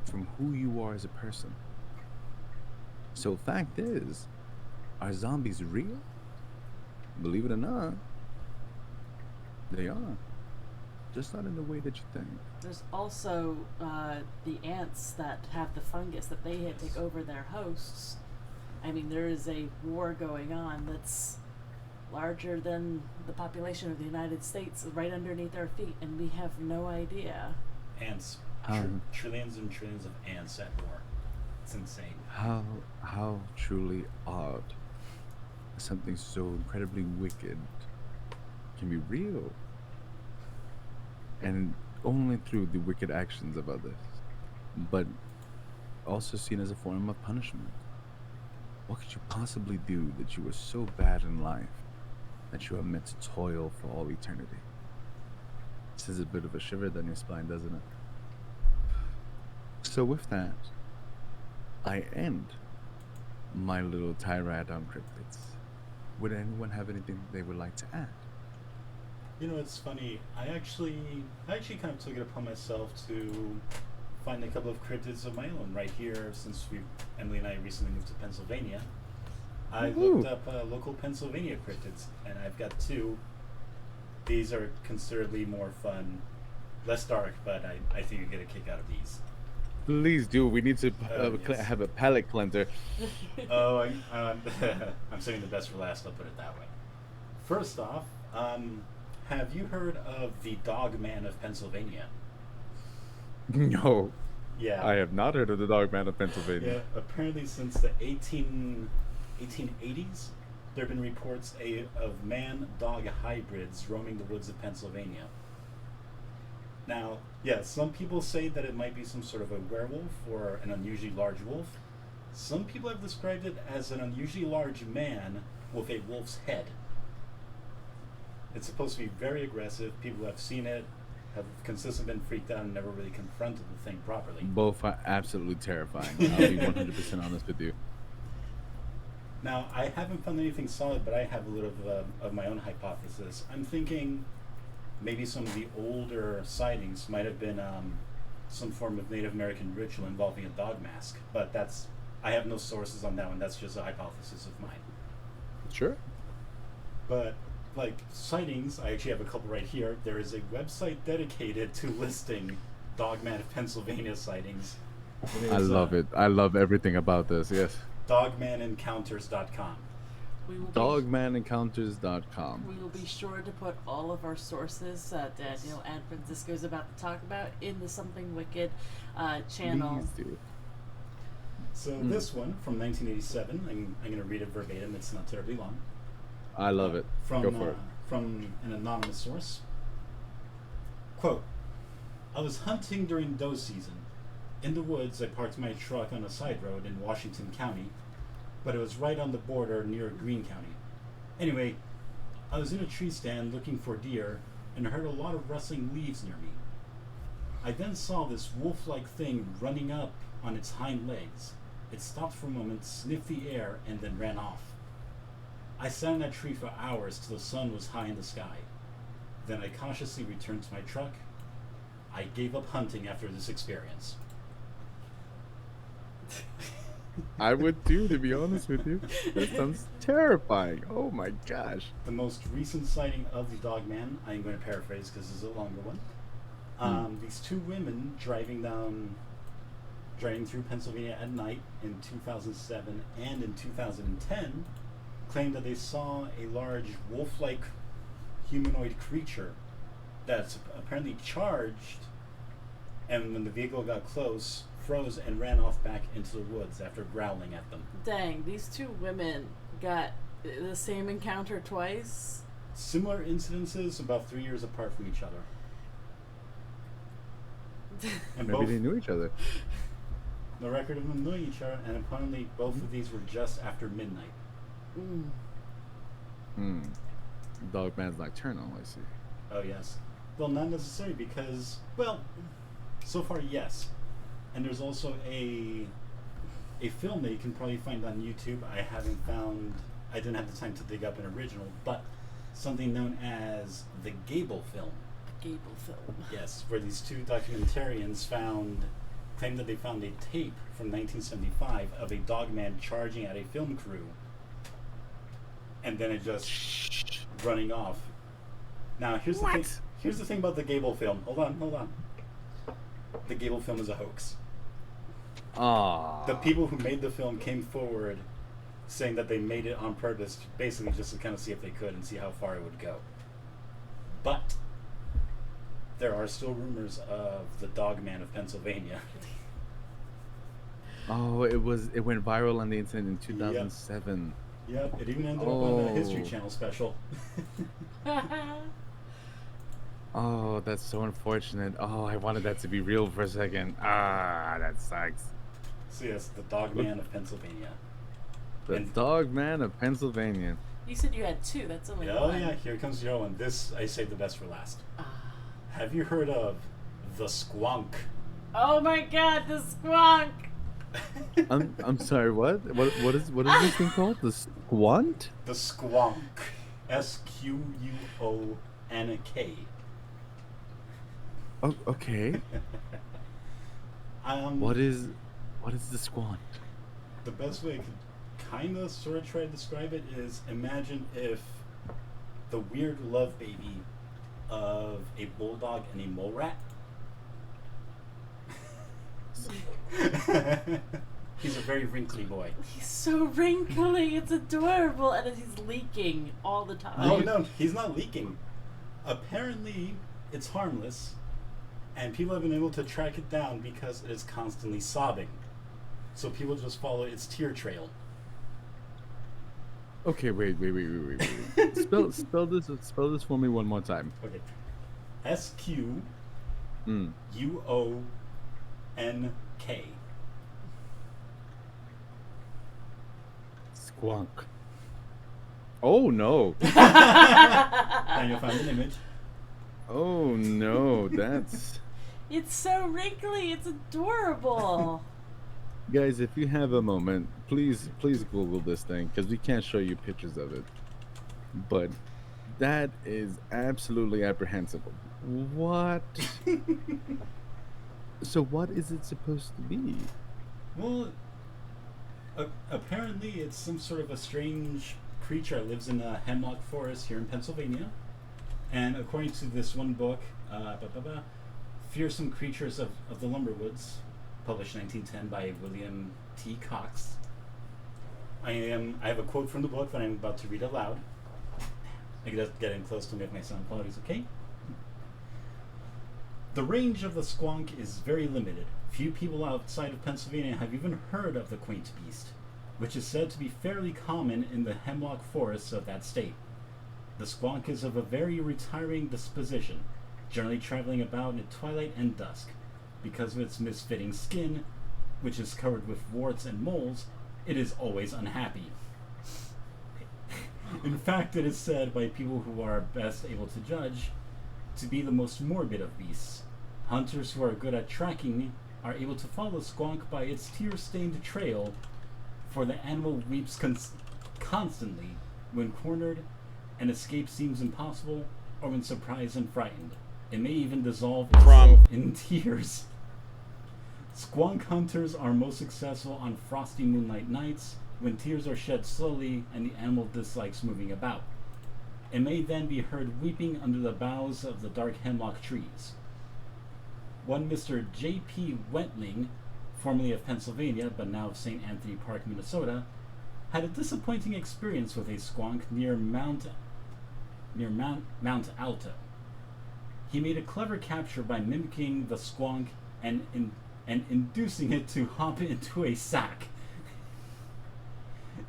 from who you are as a person. So fact is, are zombies real? Believe it or not, they are. Just not in the way that you think. There's also the ants that have the fungus that they hit take over their hosts. I mean, there is a war going on that's larger than the population of the United States right underneath our feet, and we have no idea. Ants. Trillions and trillions of ants at war. It's insane. How truly odd something so incredibly wicked can be real, and only through the wicked actions of others, but also seen as a form of punishment. What could you possibly do that you were so bad in life that you are meant to toil for all eternity? This is a bit of a shiver down your spine, doesn't it? So with that, I end my little tirade on cryptids. Would anyone have anything they would like to add? You know, it's funny. I actually kind of took it upon myself to find a couple of cryptids of my own right here, since Emily and I recently moved to Pennsylvania. I looked up local Pennsylvania cryptids, and I've got two. These are considerably more fun, less dark, but I think you get a kick out of these. Please do. We need to Yes. have a palate cleanser. Oh, I'm saving the best for last. I'll put it that way. First off, have you heard of the Dog Man of Pennsylvania? No, Yeah. I have not heard of the Dog Man of Pennsylvania. Yeah, apparently since the 1880s, there have been reports of man-dog hybrids roaming the woods of Pennsylvania. Now, yeah, some people say that it might be some sort of a werewolf or an unusually large wolf. Some people have described it as an unusually large man with a wolf's head. It's supposed to be very aggressive. People who have seen it have consistently been freaked out and never really confronted the thing properly. Both are absolutely terrifying. I'll be 100% honest with you. Now, I haven't found anything solid, but I have a little of my own hypothesis. I'm thinking maybe some of the older sightings might have been some form of Native American ritual involving a dog mask, but I have no sources on that one. That's just a hypothesis of mine. Sure. But like sightings, I actually have a couple right here. There is a website dedicated to listing Dogman of Pennsylvania sightings. I love it. I love everything about this. Yes. Dogmanencounters.com. We will Dogmanencounters.com. We will be sure to put all of our sources, Daniel and Francisco's about to talk about, in the Something Wicked channel. Please do. So this one from 1987, I'm going to read it verbatim. It's not terribly long. I love it. From, Go for it. From an anonymous source. Quote, I was hunting during doe season. In the woods, I parked my truck on a side road in Washington County, but it was right on the border near Greene County. Anyway, I was in a tree stand looking for deer and heard a lot of rustling leaves near me. I then saw this wolf-like thing running up on its hind legs. It stopped for a moment, sniffed the air, and then ran off. I sat in that tree for hours till the sun was high in the sky. Then I cautiously returned to my truck. I gave up hunting after this experience. I would too, to be honest with you. That sounds terrifying. Oh my gosh. The most recent sighting of the dog man, I'm going to paraphrase because this is a longer one. These two women driving through Pennsylvania at night in 2007 and in 2010 claimed that they saw a large wolf-like humanoid creature that's apparently charged, and when the vehicle got close, froze and ran off back into the woods after growling at them. Dang, these two women got the same encounter twice. Similar incidences about 3 years apart from each other. And Maybe they knew each other. no record of them knowing each other, and apparently both of these were just after midnight. Dogman's Nocturnal, I see. Oh yes. Well, not necessarily because, well, so far yes, and there's also a film that you can probably find on YouTube. I haven't found. I didn't have the time to dig up an original, but something known as the Gable film. Gable film. Yes, where these two documentarians claimed that they found a tape from 1975 of a dogman charging at a film crew, and then it just running off. Now here's the thing. Here's the thing about the Gable film. Hold on. The Gable film is a hoax. Ah. The people who made the film came forward saying that they made it on purpose, basically just to kind of see if they could and see how far it would go. But there are still rumors of the Dogman of Pennsylvania. Oh, it went viral on the internet in 2007. Yep, it even ended up on the History Channel special. Oh, that's so unfortunate. Oh, I wanted that to be real for a second. Ah, that sucks. So yes, the Dogman of Pennsylvania. The Dogman of Pennsylvania. You said you had two. That's only Oh one. yeah, here comes your one. This I saved the best for last. Ah. Have you heard of the Squonk? Oh my God, the Squonk! I'm sorry. What is this thing called? The Squont? The Squonk. Squonk. Oh, okay. What is the Squont? The best way I could kind of sort of try to describe it is imagine if the weird love baby of a bulldog and a mole rat. He's a very wrinkly boy. He's so wrinkly. It's adorable, and he's leaking all the time. Oh no, he's not leaking. Apparently, it's harmless, and people have been able to track it down because it is constantly sobbing. So people just follow its tear trail. Okay, wait. Spell this for me one more time. Okay. Squonk. Squonk. Oh no. Daniel found an image. Oh no, that's... It's so wrinkly. It's adorable. Guys, if you have a moment, please Google this thing, because we can't show you pictures of it. But that is absolutely apprehensible. What? So what is it supposed to be? Well, apparently it's some sort of a strange creature that lives in a hemlock forest here in Pennsylvania. And according to this one book, Fearsome Creatures of the Lumberwoods, published in 1910 by William T. Cox. I have a quote from the book that I'm about to read aloud. I guess getting close to make my sound quality is okay. The range of the Squonk is very limited. Few people outside of Pennsylvania have even heard of the quaint beast, which is said to be fairly common in the hemlock forests of that state. The Squonk is of a very retiring disposition, generally traveling about at twilight and dusk. Because of its misfitting skin, which is covered with warts and moles, it is always unhappy. In fact, it is said by people who are best able to judge to be the most morbid of beasts. Hunters who are good at tracking are able to follow the Squonk by its tear-stained trail, for the animal weeps constantly when cornered, and escape seems impossible, or when surprised and frightened. It may even dissolve itself in tears. Squonk hunters are most successful on frosty moonlight nights, when tears are shed slowly and the animal dislikes moving about. It may then be heard weeping under the boughs of the dark hemlock trees. One Mr. J.P. Wentling, formerly of Pennsylvania but now of St. Anthony Park, Minnesota, had a disappointing experience with a Squonk near Mount Alto. He made a clever capture by mimicking the Squonk and inducing it to hop into a sack,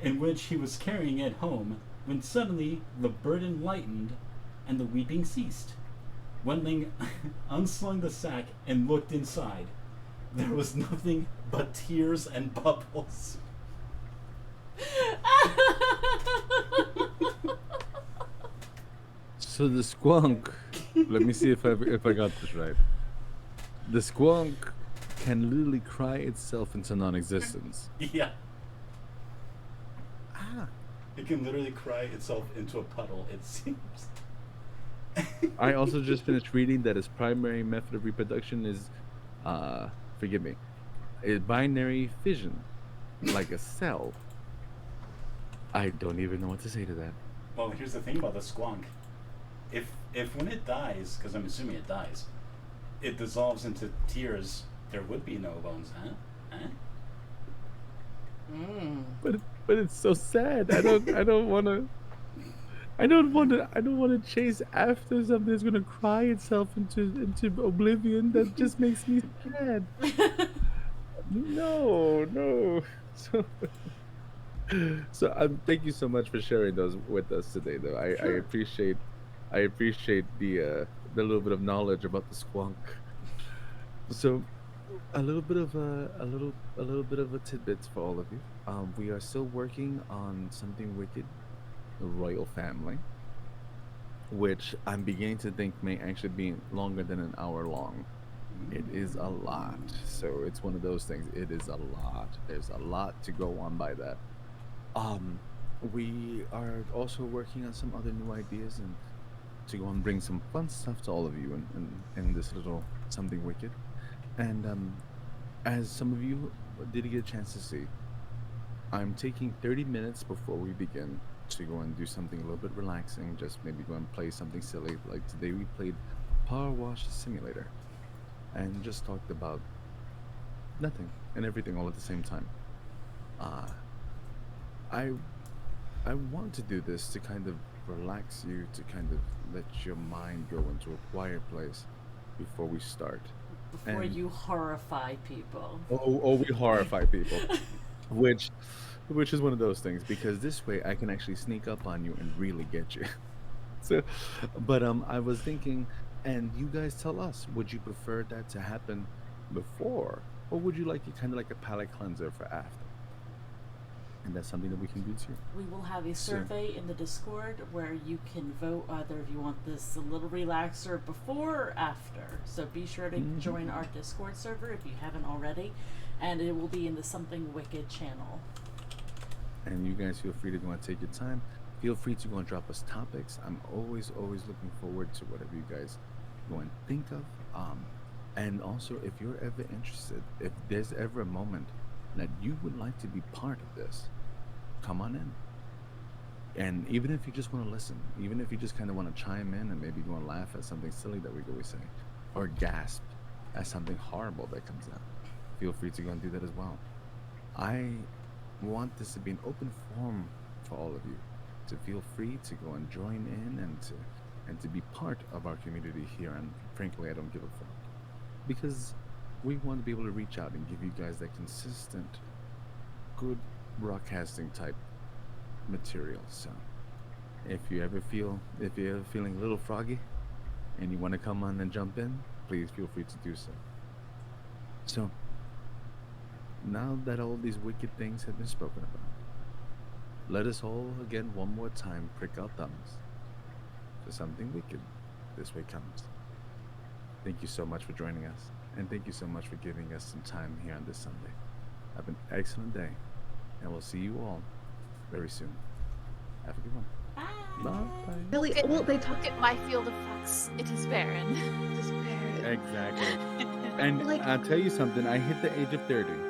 in which he was carrying it home, when suddenly the burden lightened and the weeping ceased. Wendling unslung the sack and looked inside. There was nothing but tears and bubbles. So the squonk, let me see if I got this right. The squonk can literally cry itself into non-existence. Yeah. Ah. It can literally cry itself into a puddle, it seems. I also just finished reading that its primary method of reproduction is, forgive me, a binary fission, like a cell. I don't even know what to say to that. Well, here's the thing about the squonk. If when it dies, because I'm assuming it dies, it dissolves into tears, there would be no bones, huh? Huh? But it's so sad. I don't want to chase after something that's gonna cry itself into oblivion. That just makes me sad. No. So, thank you so much for sharing those with us today, though. I Sure. appreciate the little bit of knowledge about the squonk. So, a little bit of a little bit of a tidbits for all of you. We are still working on something wicked, the royal family, which I'm beginning to think may actually be longer than an hour long. It is a lot, so it's one of those things. It is a lot. There's a lot to go on by that. Um, we are also working on some other new ideas and to go and bring some fun stuff to all of you in this little something wicked. And as some of you did get a chance to see, I'm taking 30 minutes before we begin to go and do something a little bit relaxing. Just maybe go and play something silly. Like today we played Power Wash Simulator and just talked about nothing and everything all at the same time. Uh, I I want to do this to kind of relax you, to kind of let your mind go into a quiet place before we start. Before And you horrify people. we horrify people, which which is one of those things because this way I can actually sneak up on you and really get you. So, but I was thinking, and you guys tell us, would you prefer that to happen before, or would you like it kind of like a palate cleanser for after? And that's something that we can do too. We will have a So, survey in the Discord where you can vote either if you want this a little relaxer before or after. So be sure to join our Discord server if you haven't already, and it will be in the Something Wicked channel. and you guys feel free to go and take your time. Feel free to go and drop us topics. I'm always looking forward to whatever you guys go and think of. And also, if you're ever interested, if there's ever a moment that you would like to be part of this, come on in. And even if you just want to listen, even if you just kind of want to chime in and maybe go and laugh at something silly that we always say, or gasp at something horrible that comes out, feel free to go and do that as well. I want this to be an open forum for all of you to feel free to go and join in and to be part of our community here. And frankly, I don't give a fuck because we want to be able to reach out and give you guys that consistent, good broadcasting type material. So if you're ever feeling a little froggy and you want to come on and jump in, please feel free to do so. So now that all these wicked things have been spoken about, let us all again one more time prick our thumbs for something wicked this way comes. Thank you so much for joining us, and thank you so much for giving us some time here on this Sunday. Have an excellent day, and we'll see you all very soon. Have a good one. Bye. Really, they talked it. My field of flux. It is barren. It is barren. Exactly. And Like- I'll tell you something, I hit the age of 30.